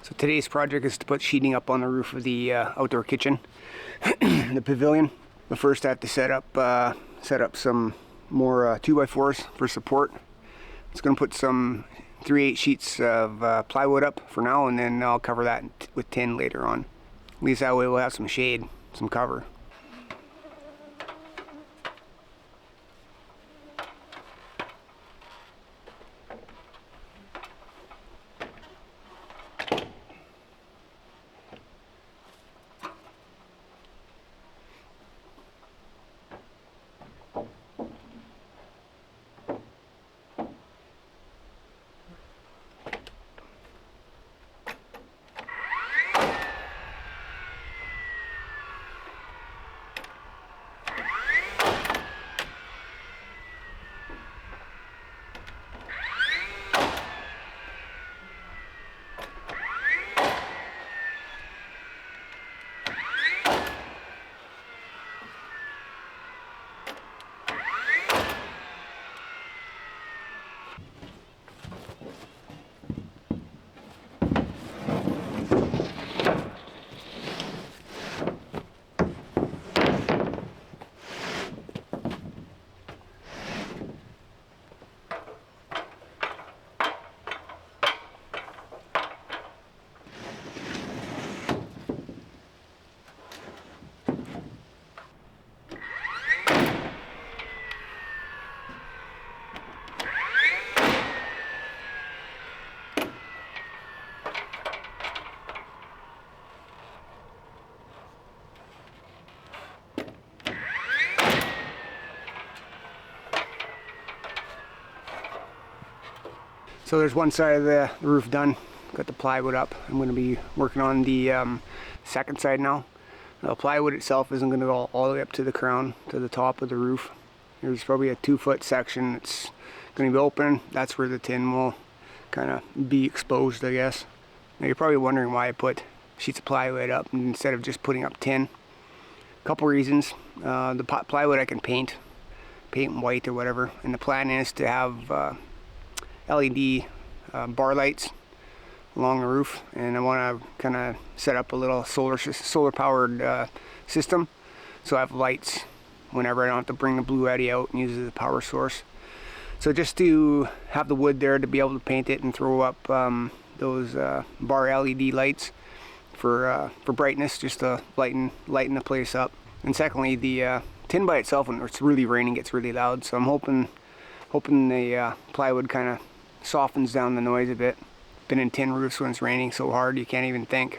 So today's project is to put sheeting up on the roof of the outdoor kitchen, the pavilion. But first I have to set up some more 2x4s for support. It's going to put some 3/8 sheets of plywood up for now, and then I'll cover that with tin later on. At least that way we'll have some shade, some cover. So there's one side of the roof done. Got the plywood up. I'm going to be working on the second side now. The plywood itself isn't going to go all the way up to the crown, to the top of the roof. There's probably a 2-foot section that's going to be open. That's where the tin will kind of be exposed, I guess. Now you're probably wondering why I put sheets of plywood up instead of just putting up tin. A couple reasons. The plywood I can paint white or whatever, and the plan is to have LED bar lights along the roof, and I want to kind of set up a little solar powered system, so I have lights whenever I don't have to bring the blue eddy out and use it as a power source. So just to have the wood there to be able to paint it and throw up those bar LED lights for brightness, just to lighten the place up. And secondly, the tin by itself, when it's really raining, gets really loud, so I'm hoping the plywood kind of softens down the noise a bit. Been in tin roofs when it's raining so hard you can't even think.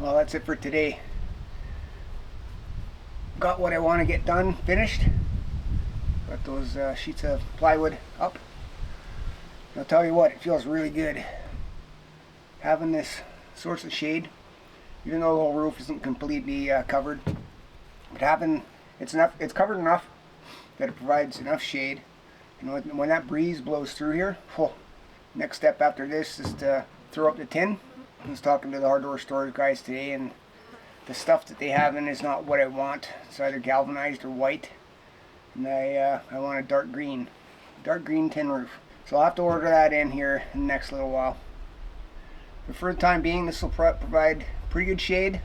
Well, that's it for today. Got what I want to get done, finished. Got those sheets of plywood up. I'll tell you what, it feels really good having this source of shade, even though the whole roof isn't completely covered. But having it's covered enough that it provides enough shade. And when that breeze blows through here, next step after this is to throw up the tin. I was talking to the hardware storage guys today, and the stuff that they have in is not what I want. It's either galvanized or white, and I want a dark green tin roof. So I'll have to order that in here in the next little while. But for the time being, this will provide pretty good shade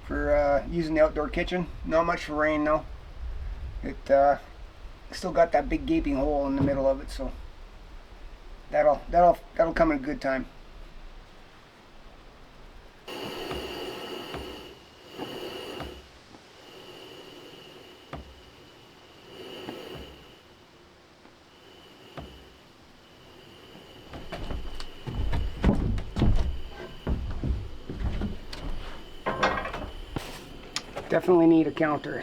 for using the outdoor kitchen. Not much for rain though. still got that big gaping hole in the middle of it, so that'll come in a good time. Definitely need a counter.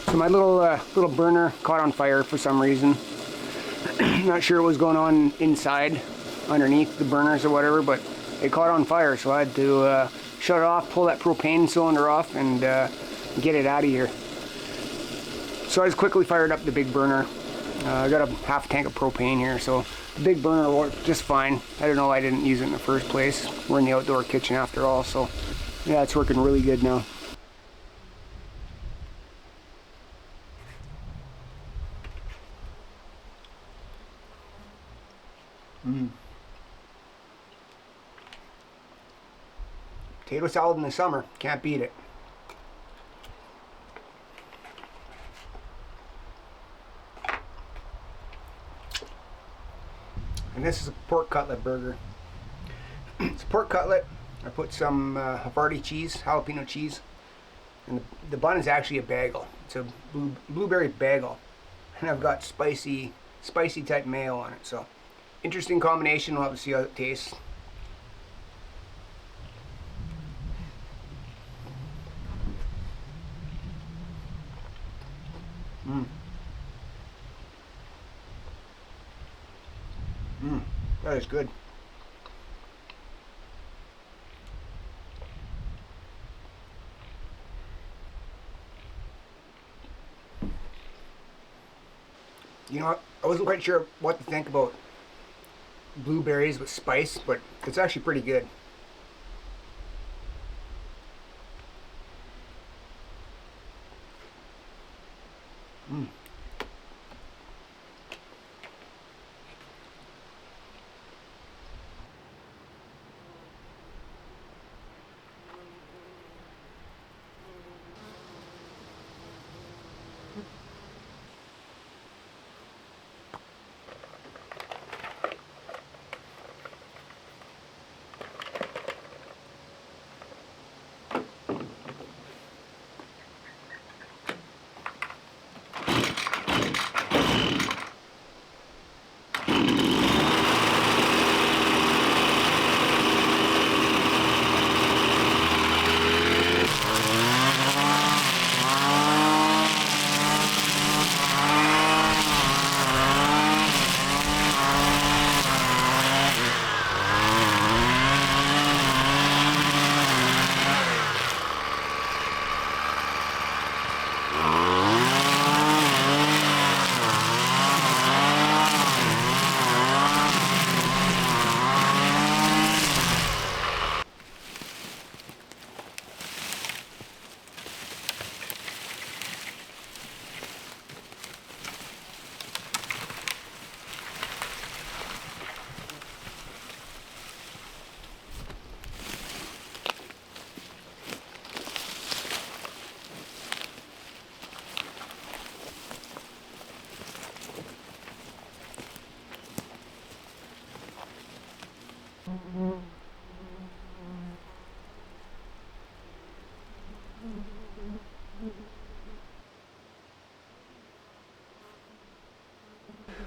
So my little burner caught on fire for some reason. Not sure what was going on inside, underneath the burners or whatever, but it caught on fire, so I had to shut it off, pull that propane cylinder off, and get it out of here. So I just quickly fired up the big burner. I got a half tank of propane here, so the big burner worked just fine. I don't know why I didn't use it in the first place. We're in the outdoor kitchen after all, so yeah, it's working really good now. Potato salad in the summer, can't beat it. And this is a pork cutlet burger. It's a pork cutlet. I put some Havarti cheese, jalapeno cheese, and the bun is actually a bagel. It's a blueberry bagel, and I've got spicy type mayo on it. So interesting combination. We'll have to see how it tastes. That is good. You know, I wasn't quite sure what to think about blueberries with spice, but it's actually pretty good.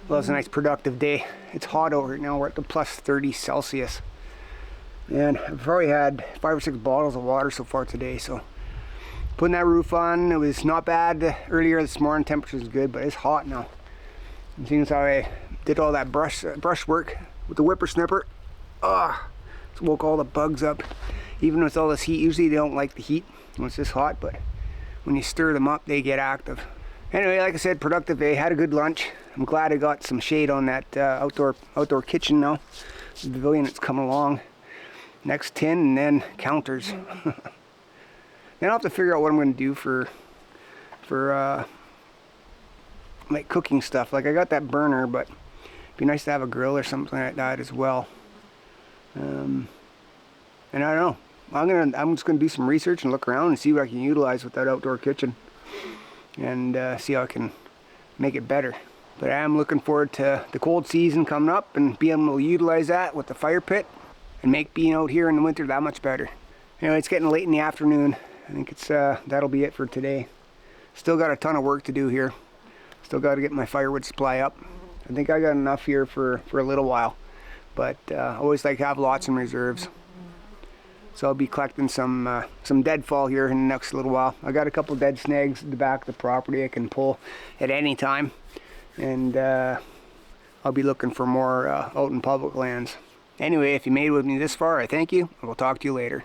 Well, it's a nice productive day. It's hot over now. We're at the plus 30 Celsius. And I've probably had 5 or 6 bottles of water so far today. So putting that roof on, it was not bad earlier this morning. Temperature is good, but it's hot now. And seeing as how I did all that brush work with the whippersnapper, it's woke all the bugs up. Even with all this heat, usually they don't like the heat when it's this hot, but when you stir them up, they get active. Anyway, like I said, productive day. Had a good lunch. I'm glad I got some shade on that outdoor kitchen now. The pavilion that's coming along. Next tin and then counters. Then I'll have to figure out what I'm going to do for like cooking stuff. Like I got that burner, but it'd be nice to have a grill or something like that as well. And I don't know. I'm just gonna do some research and look around and see what I can utilize with that outdoor kitchen, and see how I can make it better. But I am looking forward to the cold season coming up and being able to utilize that with the fire pit and make being out here in the winter that much better. Anyway, it's getting late in the afternoon. I think it's that'll be it for today. Still got a ton of work to do here. Still got to get my firewood supply up. I think I got enough here for a little while, but I always like to have lots in reserves. So I'll be collecting some deadfall here in the next little while. I got a couple dead snags at the back of the property I can pull at any time, and I'll be looking for more out in public lands. Anyway, if you made it with me this far, I thank you, and we'll talk to you later.